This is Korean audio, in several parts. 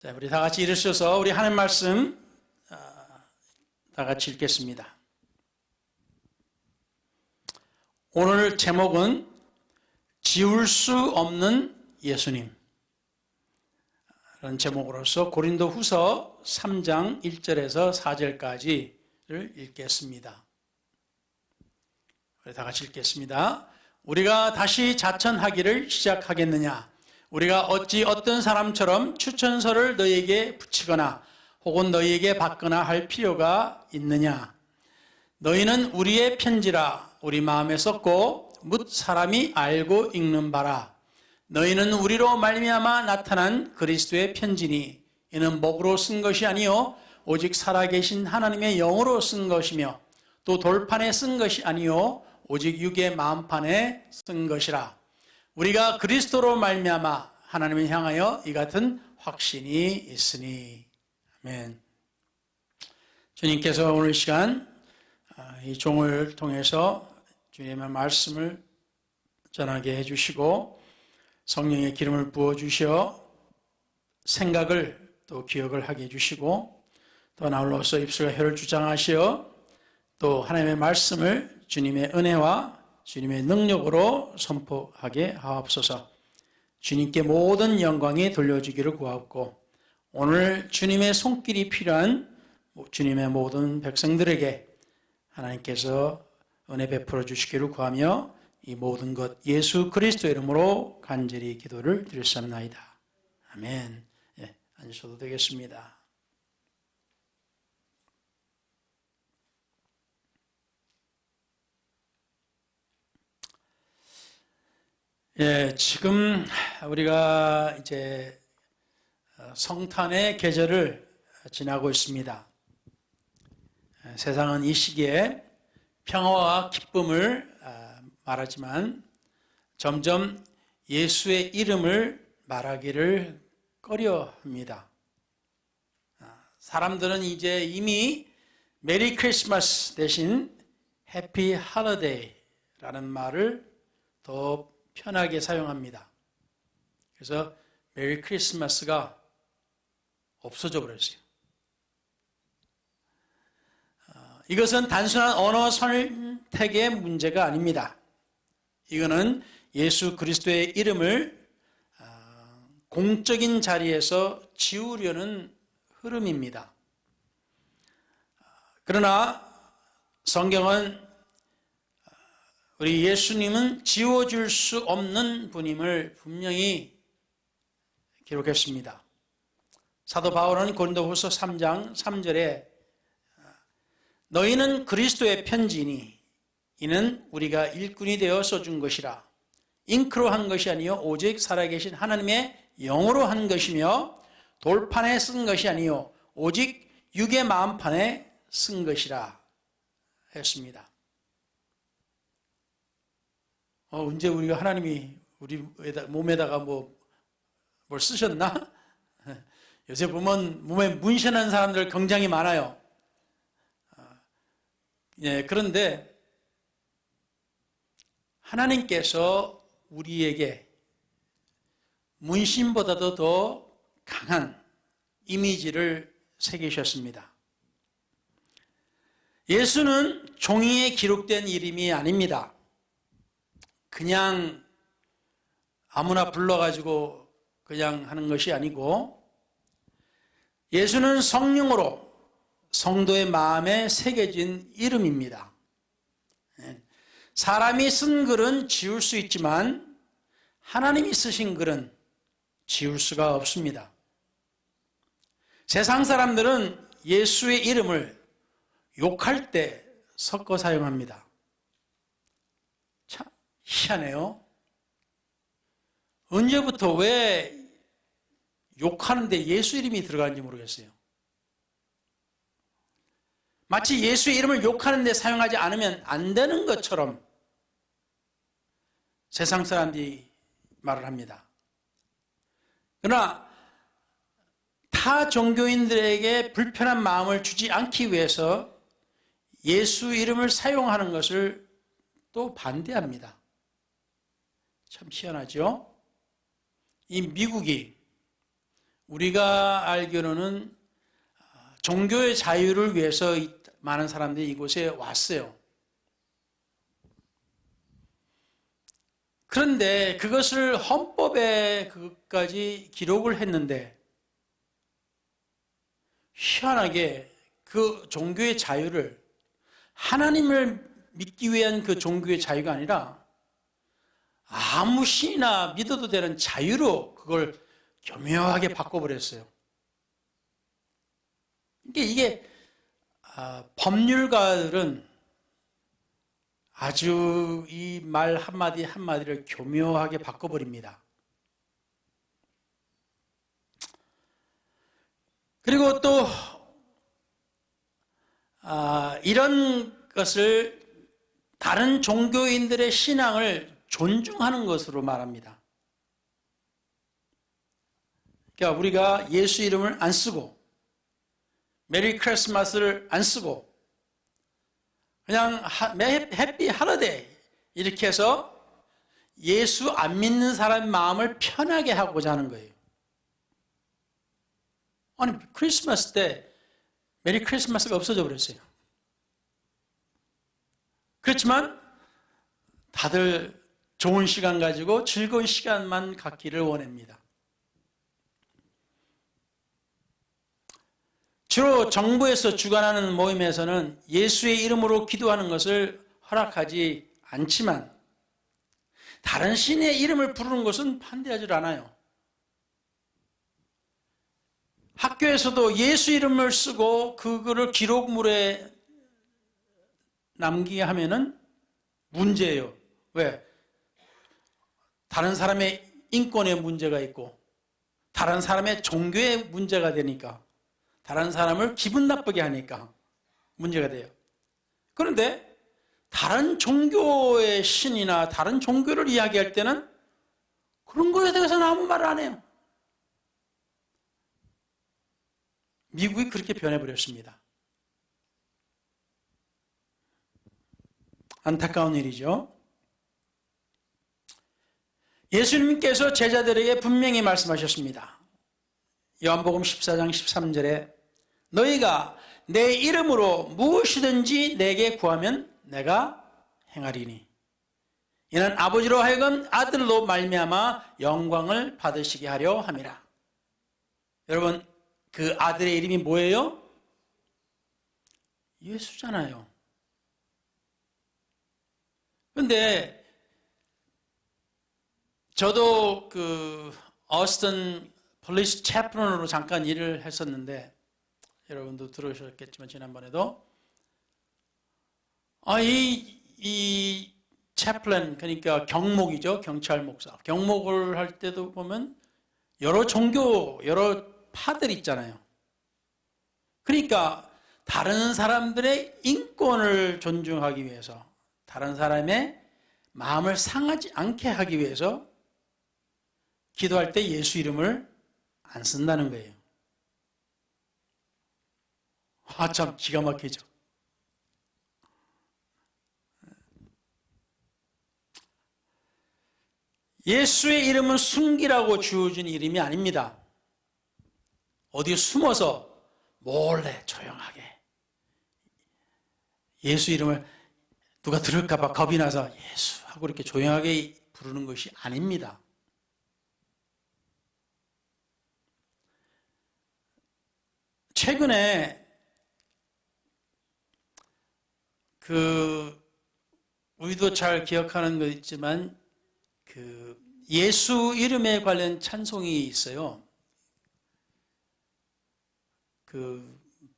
자, 우리 다 같이 일으셔서 우리 하나님 말씀 다 같이 읽겠습니다. 오늘 제목은 지울 수 없는 예수님 라는 제목으로서 고린도 후서 3장 1절에서 4절까지를 읽겠습니다. 우리 다 같이 읽겠습니다. 우리가 다시 자천하기를 시작하겠느냐? 우리가 어찌 어떤 사람처럼 추천서를 너희에게 붙이거나 혹은 너희에게 받거나 할 필요가 있느냐? 너희는 우리의 편지라 우리 마음에 썼고 뭇 사람이 알고 읽는 바라. 너희는 우리로 말미암아 나타난 그리스도의 편지니 이는 목으로 쓴 것이 아니요 오직 살아계신 하나님의 영으로 쓴 것이며 또 돌판에 쓴 것이 아니요 오직 육의 마음판에 쓴 것이라. 우리가 그리스도로 말미암아 하나님을 향하여 이 같은 확신이 있으니. 아멘. 주님께서 오늘 시간 이 종을 통해서 주님의 말씀을 전하게 해주시고 성령의 기름을 부어주셔 생각을 또 기억을 하게 해주시고 또 나홀로서 입술과 혀를 주장하시어 또 하나님의 말씀을 주님의 은혜와 주님의 능력으로 선포하게 하옵소서. 주님께 모든 영광이 돌려주기를 구하옵고 오늘 주님의 손길이 필요한 주님의 모든 백성들에게 하나님께서 은혜 베풀어 주시기를 구하며 이 모든 것 예수 그리스도 이름으로 간절히 기도를 드렸사옵나이다. 아멘. 예, 앉으셔도 되겠습니다. 예, 지금 우리가 이제 성탄의 계절을 지나고 있습니다. 세상은 이 시기에 평화와 기쁨을 말하지만 점점 예수의 이름을 말하기를 꺼려합니다. 사람들은 이제 이미 메리 크리스마스 대신 해피 할러데이라는 말을 더 편하게 사용합니다. 그래서 메리 크리스마스가 없어져 버렸어요. 이것은 단순한 언어 선택의 문제가 아닙니다. 이거는 예수 그리스도의 이름을 공적인 자리에서 지우려는 흐름입니다. 그러나 성경은 우리 예수님은 지워줄 수 없는 분임을 분명히 기록했습니다. 사도 바울은 고린도후서 3장 3절에 너희는 그리스도의 편지니 이는 우리가 일꾼이 되어 써준 것이라. 잉크로 한 것이 아니요 오직 살아계신 하나님의 영으로 한 것이며 돌판에 쓴 것이 아니요 오직 육의 마음판에 쓴 것이라 했습니다. 언제 우리가 하나님이 우리 몸에다가 뭘 쓰셨나? 요새 보면 몸에 문신한 사람들 굉장히 많아요. 예, 그런데 하나님께서 우리에게 문신보다도 더 강한 이미지를 새기셨습니다. 예수는 종이에 기록된 이름이 아닙니다. 그냥 아무나 불러가지고 그냥 하는 것이 아니고 예수는 성령으로 성도의 마음에 새겨진 이름입니다. 사람이 쓴 글은 지울 수 있지만 하나님이 쓰신 글은 지울 수가 없습니다. 세상 사람들은 예수의 이름을 욕할 때 섞어 사용합니다. 참 희한해요. 언제부터 왜 욕하는데 예수 이름이 들어가는지 모르겠어요. 마치 예수의 이름을 욕하는데 사용하지 않으면 안 되는 것처럼 세상 사람들이 말을 합니다. 그러나 타 종교인들에게 불편한 마음을 주지 않기 위해서 예수 이름을 사용하는 것을 또 반대합니다. 참 희한하죠? 이 미국이 우리가 알기로는 종교의 자유를 위해서 많은 사람들이 이곳에 왔어요. 그런데 그것을 헌법에 그것까지 기록을 했는데 희한하게 그 종교의 자유를 하나님을 믿기 위한 그 종교의 자유가 아니라 아무 신이나 믿어도 되는 자유로 그걸 교묘하게 바꿔버렸어요. 이게 법률가들은 아주 이 말 한마디 한마디를 교묘하게 바꿔버립니다. 그리고 또 이런 것을 다른 종교인들의 신앙을 존중하는 것으로 말합니다. 그러니까 우리가 예수 이름을 안 쓰고 메리 크리스마스를 안 쓰고 그냥 해피 할러데이 이렇게 해서 예수 안 믿는 사람의 마음을 편하게 하고자 하는 거예요. 아니 크리스마스 때 메리 크리스마스가 없어져 버렸어요. 그렇지만 다들 좋은 시간 가지고 즐거운 시간만 갖기를 원합니다. 주로 정부에서 주관하는 모임에서는 예수의 이름으로 기도하는 것을 허락하지 않지만 다른 신의 이름을 부르는 것은 반대하지 않아요. 학교에서도 예수 이름을 쓰고 그거를 기록물에 남기게 하면은 문제예요. 왜? 다른 사람의 인권에 문제가 있고 다른 사람의 종교에 문제가 되니까 다른 사람을 기분 나쁘게 하니까 문제가 돼요. 그런데 다른 종교의 신이나 다른 종교를 이야기할 때는 그런 거에 대해서는 아무 말을 안 해요. 미국이 그렇게 변해버렸습니다. 안타까운 일이죠. 예수님께서 제자들에게 분명히 말씀하셨습니다. 요한복음 14장 13절에 너희가 내 이름으로 무엇이든지 내게 구하면 내가 행하리니 이는 아버지로 하여금 아들로 말미암아 영광을 받으시게 하려 함이라. 여러분 그 아들의 이름이 뭐예요? 예수잖아요. 그런데 저도 그 어스턴 폴리스 채플런으로 잠깐 일을 했었는데 여러분도 들으셨겠지만 지난번에도 이 채플런 그러니까 경목이죠. 경찰 목사. 경목을 할 때도 보면 여러 종교, 여러 파들 있잖아요. 그러니까 다른 사람들의 인권을 존중하기 위해서 다른 사람의 마음을 상하지 않게 하기 위해서 기도할 때 예수 이름을 안 쓴다는 거예요. 참 기가 막히죠. 예수의 이름은 숨기라고 주어진 이름이 아닙니다. 어디 숨어서 몰래 조용하게 예수 이름을 누가 들을까 봐 겁이 나서 예수 하고 이렇게 조용하게 부르는 것이 아닙니다. 최근에 우리도 잘 기억하는 거 있지만 예수 이름에 관련 찬송이 있어요.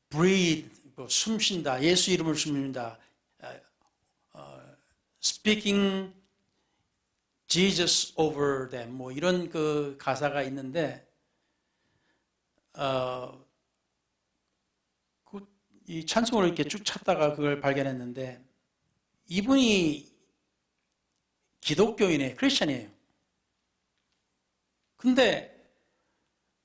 breathe, 숨쉰다. 예수 이름을 숨쉰다. speaking Jesus over them. 뭐 이런 그 가사가 있는데, 이 찬송을 이렇게 쭉 찾다가 그걸 발견했는데, 이분이 기독교인이에요. 크리스천이에요. 근데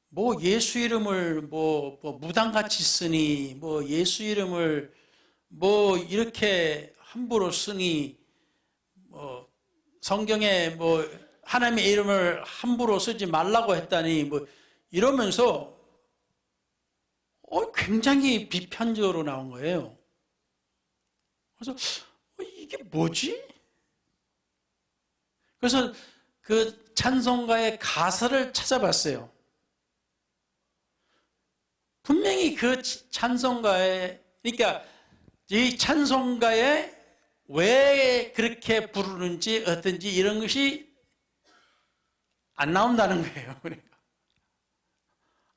뭐 예수 이름을 뭐 무당같이 쓰니 뭐 예수 이름을 뭐 이렇게 함부로 쓰니 뭐 성경에 뭐 하나님의 이름을 함부로 쓰지 말라고 했다니 뭐 이러면서 굉장히 비판적으로 나온 거예요. 그래서 이게 뭐지? 그래서 그 찬송가의 가사를 찾아봤어요. 분명히 그 찬송가에, 그러니까 이 찬송가에 왜 그렇게 부르는지 어떤지 이런 것이 안 나온다는 거예요. 그러니까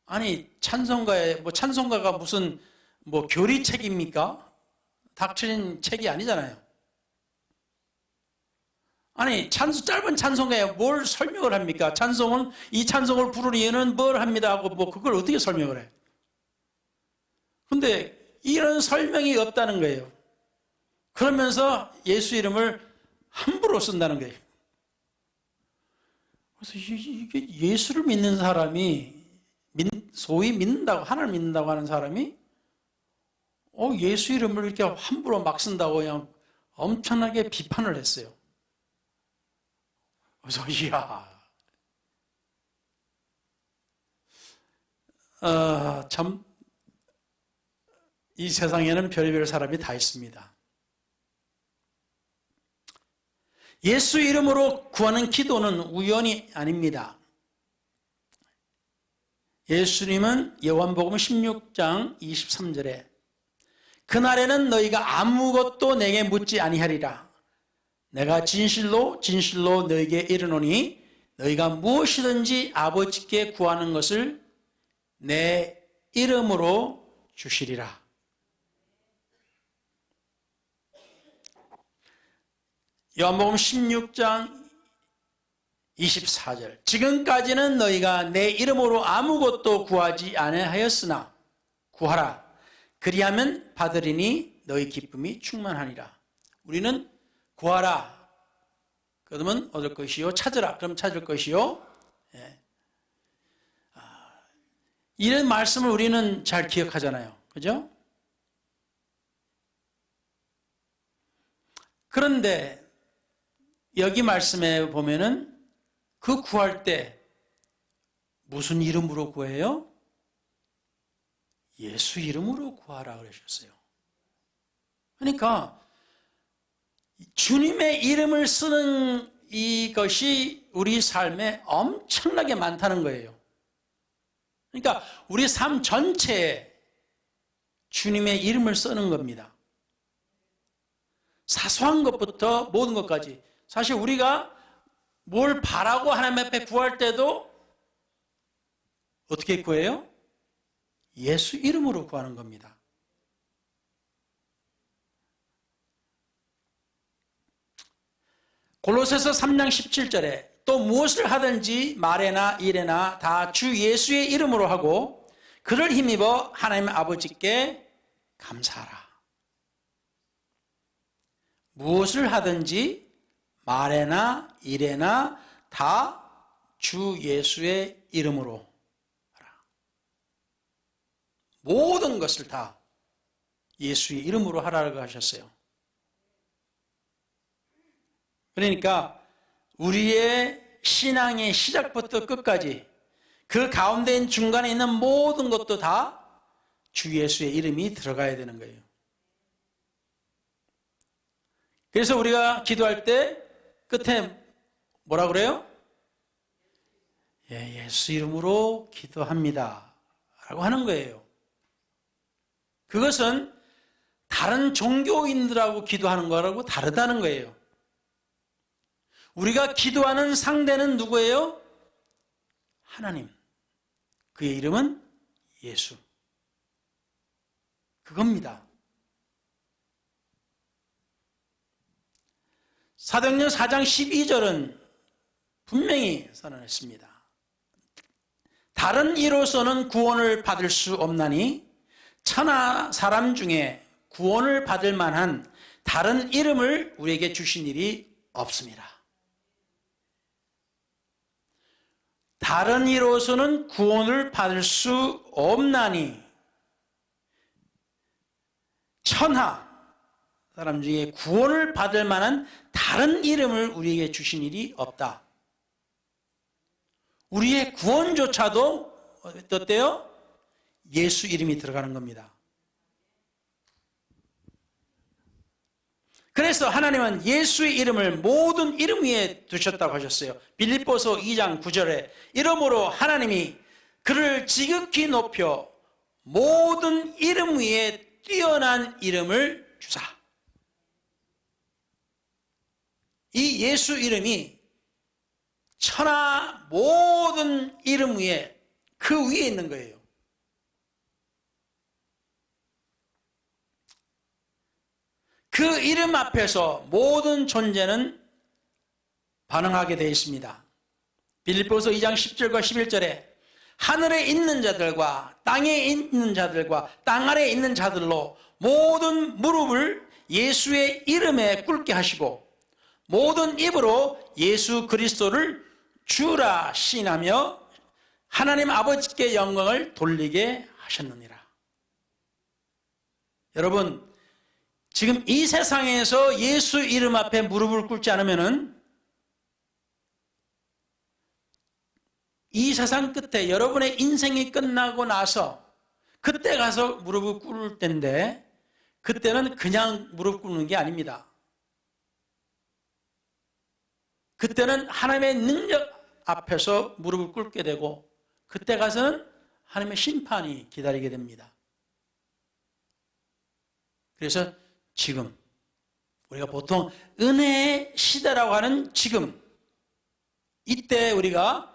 아니 찬송가에 찬송가가 무슨 교리책입니까? 닥트린 책이 아니잖아요. 아니 짧은 찬송가에 뭘 설명을 합니까? 이 찬송을 부르는 이유는 뭘 합니다 하고 그걸 어떻게 설명을 해? 근데 이런 설명이 없다는 거예요. 그러면서 예수 이름을 함부로 쓴다는 거예요. 그래서 이게 예수를 믿는 사람이, 소위 믿는다고, 하나님을 믿는다고 하는 사람이 예수 이름을 이렇게 함부로 막 쓴다고 그냥 엄청나게 비판을 했어요. 그래서 참 이 세상에는 별의별 사람이 다 있습니다. 예수 이름으로 구하는 기도는 우연이 아닙니다. 예수님은 요한복음 16장 23절에 그날에는 너희가 아무것도 내게 묻지 아니하리라. 내가 진실로 진실로 너희에게 이르노니 너희가 무엇이든지 아버지께 구하는 것을 내 이름으로 주시리라. 요한복음 16장 24절 지금까지는 너희가 내 이름으로 아무것도 구하지 아니하였으나 구하라. 그리하면 받으리니 너희 기쁨이 충만하니라. 우리는 구하라. 그러면 얻을 것이요. 찾으라. 그럼 찾을 것이요. 예. 이런 말씀을 우리는 잘 기억하잖아요. 그죠? 그런데 여기 말씀에 보면은 그 구할 때 무슨 이름으로 구해요? 예수 이름으로 구하라 그러셨어요. 그러니까 주님의 이름을 쓰는 이것이 우리 삶에 엄청나게 많다는 거예요. 그러니까 우리 삶 전체에 주님의 이름을 쓰는 겁니다. 사소한 것부터 모든 것까지. 사실 우리가 뭘 바라고 하나님 앞에 구할 때도 어떻게 구해요? 예수 이름으로 구하는 겁니다. 골로새서 3장 17절에 또 무엇을 하든지 말에나 일에나 다 주 예수의 이름으로 하고 그를 힘입어 하나님 아버지께 감사하라. 무엇을 하든지 말에나 일에나 다 주 예수의 이름으로 하라. 모든 것을 다 예수의 이름으로 하라고 하셨어요. 그러니까 우리의 신앙의 시작부터 끝까지 그 가운데 있는 중간에 있는 모든 것도 다 주 예수의 이름이 들어가야 되는 거예요. 그래서 우리가 기도할 때 끝에 뭐라 그래요? 예수 이름으로 기도합니다 라고 하는 거예요. 그것은 다른 종교인들하고 기도하는 거라고 다르다는 거예요. 우리가 기도하는 상대는 누구예요? 하나님. 그의 이름은 예수. 그겁니다. 사도행전 4장 12절은 분명히 선언했습니다. 다른 이로서는 구원을 받을 수 없나니 천하 사람 중에 구원을 받을 만한 다른 이름을 우리에게 주신 일이 없습니다. 다른 이로서는 구원을 받을 수 없나니 천하 사람 중에 구원을 받을 만한 다른 이름을 우리에게 주신 일이 없다. 우리의 구원조차도 어때요? 예수 이름이 들어가는 겁니다. 그래서 하나님은 예수의 이름을 모든 이름 위에 두셨다고 하셨어요. 빌립보서 2장 9절에 이러므로 하나님이 그를 지극히 높여 모든 이름 위에 뛰어난 이름을 주사. 이 예수 이름이 천하 모든 이름 위에 그 위에 있는 거예요. 그 이름 앞에서 모든 존재는 반응하게 되어 있습니다. 빌립보서 2장 10절과 11절에 하늘에 있는 자들과 땅에 있는 자들과 땅 아래에 있는 자들로 모든 무릎을 예수의 이름에 꿇게 하시고 모든 입으로 예수 그리스도를 주라 시인하며 하나님 아버지께 영광을 돌리게 하셨느니라. 여러분, 지금 이 세상에서 예수 이름 앞에 무릎을 꿇지 않으면은 이 세상 끝에 여러분의 인생이 끝나고 나서 그때 가서 무릎을 꿇을 때인데 그때는 그냥 무릎 꿇는 게 아닙니다. 그때는 하나님의 능력 앞에서 무릎을 꿇게 되고 그때 가서는 하나님의 심판이 기다리게 됩니다. 그래서 지금 우리가 보통 은혜의 시대라고 하는 지금 이때 우리가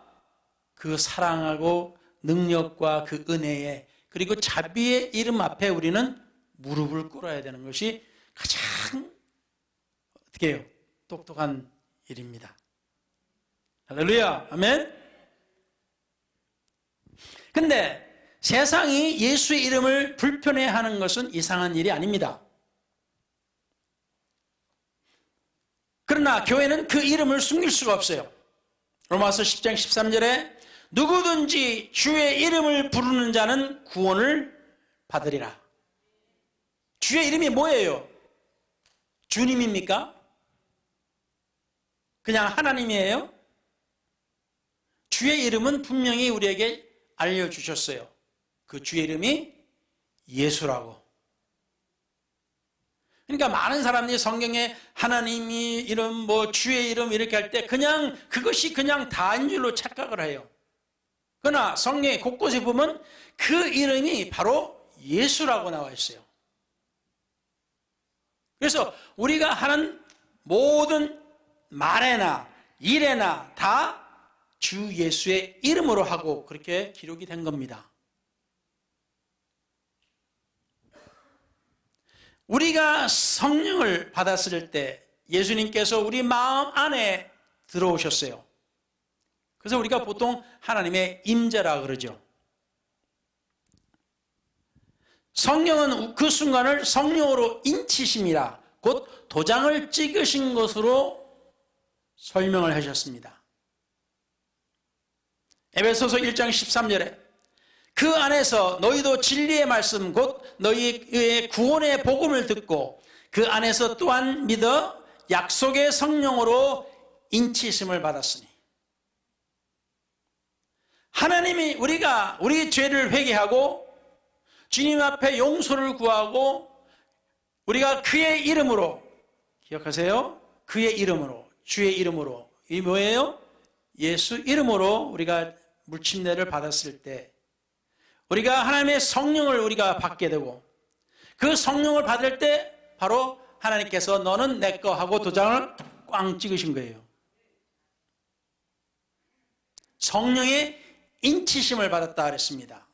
그 사랑하고 능력과 그 은혜의 그리고 자비의 이름 앞에 우리는 무릎을 꿇어야 되는 것이 가장 어떻게 해요? 똑똑한 일입니다. 할렐루야, 아멘. 근데 세상이 예수의 이름을 불편해하는 것은 이상한 일이 아닙니다. 그러나 교회는 그 이름을 숨길 수가 없어요. 로마서 10장 13절에 누구든지 주의 이름을 부르는 자는 구원을 받으리라. 주의 이름이 뭐예요? 주님입니까? 그냥 하나님이에요? 주의 이름은 분명히 우리에게 알려주셨어요. 그 주의 이름이 예수라고. 그러니까 많은 사람들이 성경에 하나님이 이름, 뭐 주의 이름 이렇게 할 때 그냥 그것이 그냥 다인 줄로 착각을 해요. 그러나 성경에 곳곳에 보면 그 이름이 바로 예수라고 나와 있어요. 그래서 우리가 하는 모든 말에나 일에나 다 주 예수의 이름으로 하고 그렇게 기록이 된 겁니다. 우리가 성령을 받았을 때 예수님께서 우리 마음 안에 들어오셨어요. 그래서 우리가 보통 하나님의 임재라 그러죠. 성령은 그 순간을 성령으로 인치심이라 곧 도장을 찍으신 것으로 설명을 하셨습니다. 에베소서 1장 13절에 그 안에서 너희도 진리의 말씀 곧 너희의 구원의 복음을 듣고 그 안에서 또한 믿어 약속의 성령으로 인치심을 받았으니 하나님이 우리가 우리 죄를 회개하고 주님 앞에 용서를 구하고 우리가 그의 이름으로 기억하세요? 그의 이름으로 주의 이름으로 이 뭐예요? 예수 이름으로 우리가 물침례를 받았을 때 우리가 하나님의 성령을 우리가 받게 되고 그 성령을 받을 때 바로 하나님께서 너는 내 거 하고 도장을 꽝 찍으신 거예요. 성령의 인치심을 받았다 그랬습니다.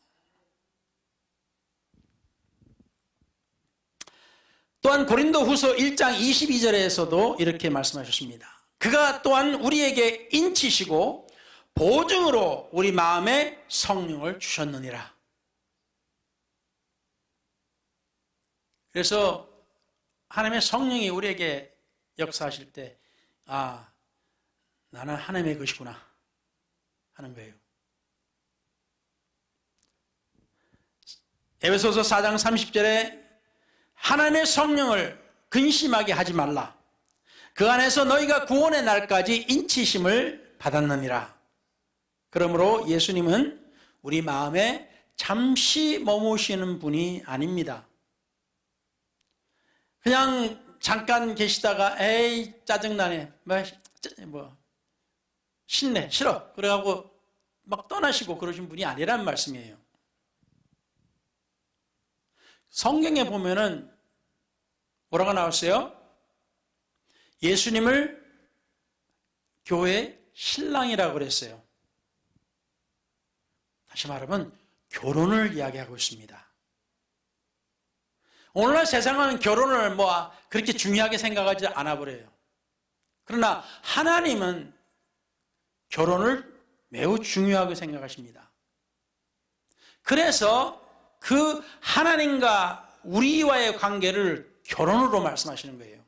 또한 고린도후서 1장 22절에서도 이렇게 말씀하셨습니다. 그가 또한 우리에게 인치시고 보증으로 우리 마음에 성령을 주셨느니라. 그래서 하나님의 성령이 우리에게 역사하실 때 아, 나는 하나님의 것이구나 하는 거예요. 에베소서 4장 30절에 하나님의 성령을 근심하게 하지 말라. 그 안에서 너희가 구원의 날까지 인치심을 받았느니라. 그러므로 예수님은 우리 마음에 잠시 머무시는 분이 아닙니다. 그냥 잠깐 계시다가 에이 짜증나네, 신내, 싫어 그래가고 막 떠나시고 그러신 분이 아니란 말씀이에요. 성경에 보면은 뭐라고 나왔어요? 예수님을 교회 신랑이라고 그랬어요. 다시 말하면 결혼을 이야기하고 있습니다. 오늘날 세상은 결혼을 그렇게 중요하게 생각하지 않아 버려요. 그러나 하나님은 결혼을 매우 중요하게 생각하십니다. 그래서 그 하나님과 우리와의 관계를 결혼으로 말씀하시는 거예요.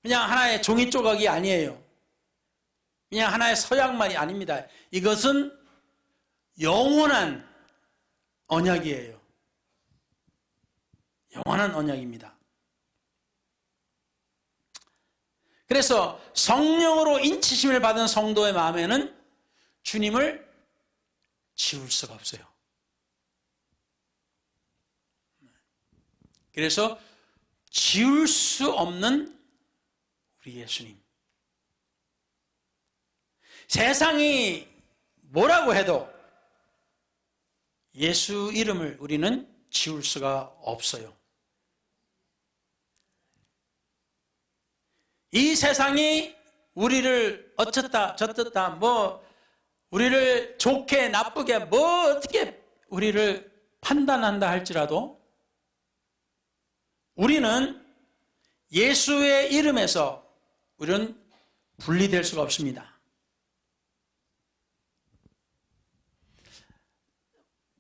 그냥 하나의 종이 조각이 아니에요. 그냥 하나의 서약말이 아닙니다. 이것은 영원한 언약이에요. 영원한 언약입니다. 그래서 성령으로 인치심을 받은 성도의 마음에는 주님을 지울 수가 없어요. 그래서 지울 수 없는 우리 예수님. 세상이 뭐라고 해도 예수 이름을 우리는 지울 수가 없어요. 이 세상이 우리를 어쩌다 저쩌다 우리를 좋게 나쁘게 어떻게 우리를 판단한다 할지라도 우리는 예수의 이름에서 우리는 분리될 수가 없습니다.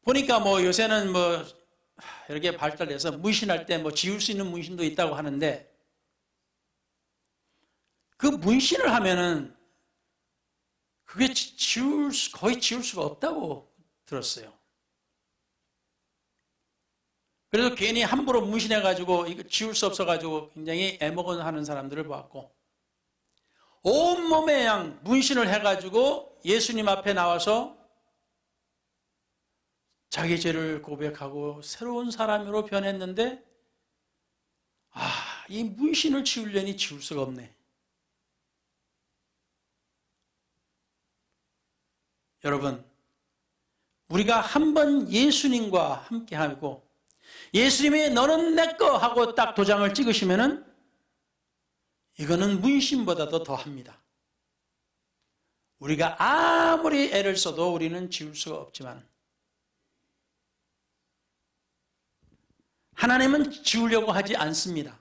보니까 요새는 이렇게 발달해서 문신할 때 지울 수 있는 문신도 있다고 하는데 그 문신을 하면은 그게 거의 지울 수가 없다고 들었어요. 그래서 괜히 함부로 문신해가지고 이거 지울 수 없어가지고 굉장히 애먹어 하는 사람들을 봤고, 온몸에 그냥 문신을 해가지고 예수님 앞에 나와서 자기 죄를 고백하고 새로운 사람으로 변했는데, 이 문신을 지우려니 지울 수가 없네. 여러분, 우리가 한번 예수님과 함께하고 예수님이 너는 내 거 하고 딱 도장을 찍으시면은 이거는 문신보다도 더합니다. 우리가 아무리 애를 써도 우리는 지울 수가 없지만 하나님은 지우려고 하지 않습니다.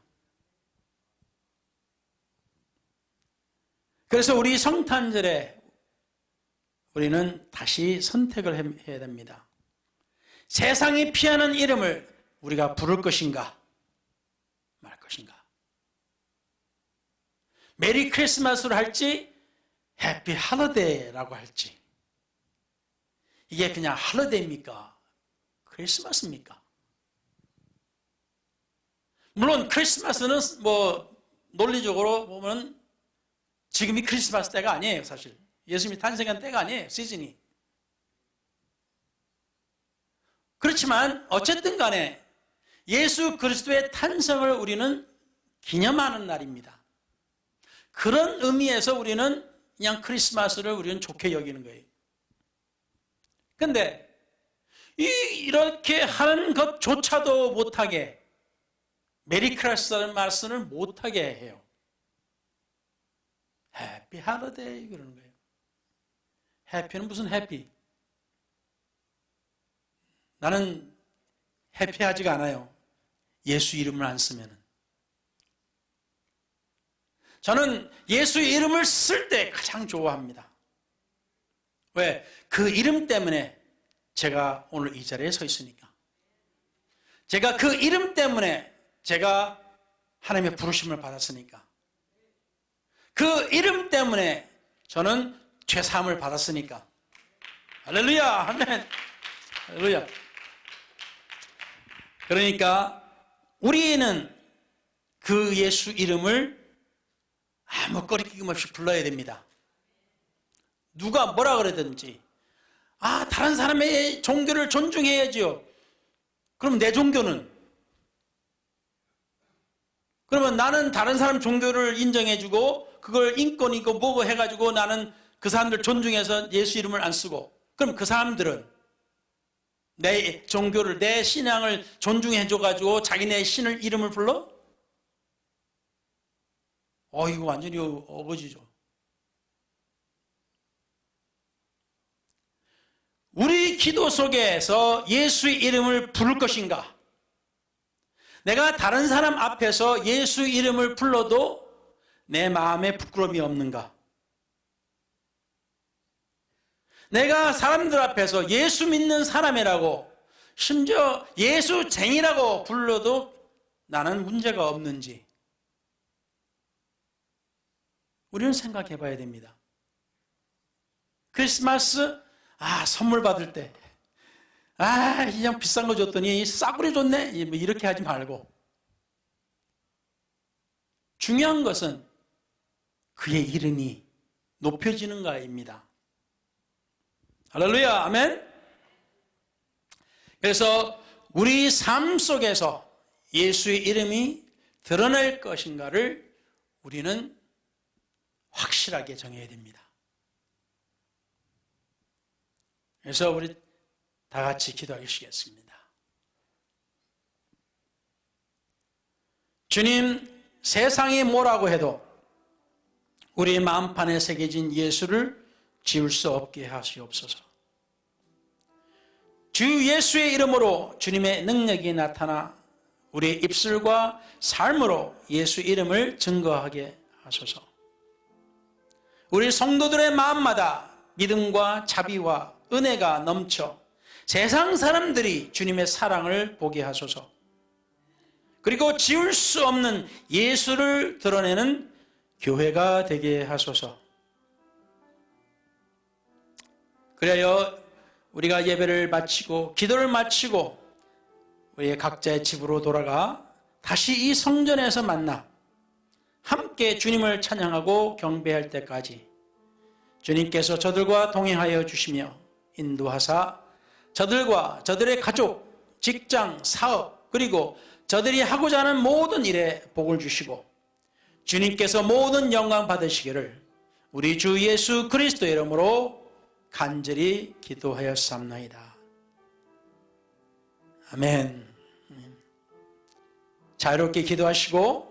그래서 우리 성탄절에 우리는 다시 선택을 해야 됩니다. 세상이 피하는 이름을 우리가 부를 것인가 말 것인가. 메리 크리스마스로 할지 해피 할러데이라고 할지, 이게 그냥 할러데이입니까? 크리스마스입니까? 물론 크리스마스는 논리적으로 보면 지금이 크리스마스 때가 아니에요. 사실 예수님이 탄생한 때가 아니에요. 시즌이. 그렇지만 어쨌든 간에 예수 그리스도의 탄생을 우리는 기념하는 날입니다. 그런 의미에서 우리는 그냥 크리스마스를 우리는 좋게 여기는 거예요. 근데 이렇게 하는 것조차도 못하게, 메리 크리스마스를 못하게 해요. 해피 할러데이 그러는 거예요. 해피는 무슨 해피? 나는 해피하지가 않아요. 예수 이름을 안 쓰면은. 저는 예수 이름을 쓸 때 가장 좋아합니다. 왜? 그 이름 때문에 제가 오늘 이 자리에 서 있으니까. 제가 그 이름 때문에 제가 하나님의 부르심을 받았으니까. 그 이름 때문에 저는 죄사함을 받았으니까. 할렐루야, 아멘. 할렐루야. 그러니까 우리는 그 예수 이름을 아무 거리낌 없이 불러야 됩니다. 누가 뭐라 그러든지, 다른 사람의 종교를 존중해야지요. 그럼 내 종교는? 그러면 나는 다른 사람 종교를 인정해주고 그걸 인권이고 뭐고 해가지고 나는 그 사람들 존중해서 예수 이름을 안 쓰고, 그럼 그 사람들은 내 종교를, 내 신앙을 존중해줘가지고 자기네 신을 이름을 불러? 이거 완전히 어거지죠. 우리 기도 속에서 예수의 이름을 부를 것인가? 내가 다른 사람 앞에서 예수 이름을 불러도 내 마음에 부끄러움이 없는가? 내가 사람들 앞에서 예수 믿는 사람이라고, 심지어 예수쟁이라고 불러도 나는 문제가 없는지 우리는 생각해 봐야 됩니다. 크리스마스 선물 받을 때 그냥 비싼 거 줬더니 싸구려 줬네, 이렇게 하지 말고, 중요한 것은 그의 이름이 높여지는가입니다. 할렐루야, 아멘. 그래서 우리 삶 속에서 예수의 이름이 드러날 것인가를 우리는 확실하게 정해야 됩니다. 그래서 우리 다 같이 기도하시겠습니다. 주님, 세상이 뭐라고 해도 우리 마음판에 새겨진 예수를 지울 수 없게 하시옵소서. 주 예수의 이름으로 주님의 능력이 나타나 우리의 입술과 삶으로 예수 이름을 증거하게 하소서. 우리 성도들의 마음마다 믿음과 자비와 은혜가 넘쳐 세상 사람들이 주님의 사랑을 보게 하소서. 그리고 지울 수 없는 예수를 드러내는 교회가 되게 하소서. 그래야 우리가 예배를 마치고 기도를 마치고 우리의 각자의 집으로 돌아가 다시 이 성전에서 만나 함께 주님을 찬양하고 경배할 때까지 주님께서 저들과 동행하여 주시며 인도하사 저들과 저들의 가족, 직장, 사업, 그리고 저들이 하고자 하는 모든 일에 복을 주시고 주님께서 모든 영광 받으시기를 우리 주 예수 그리스도의 이름으로 간절히 기도하였사옵나이다. 아멘. 자유롭게 기도하시고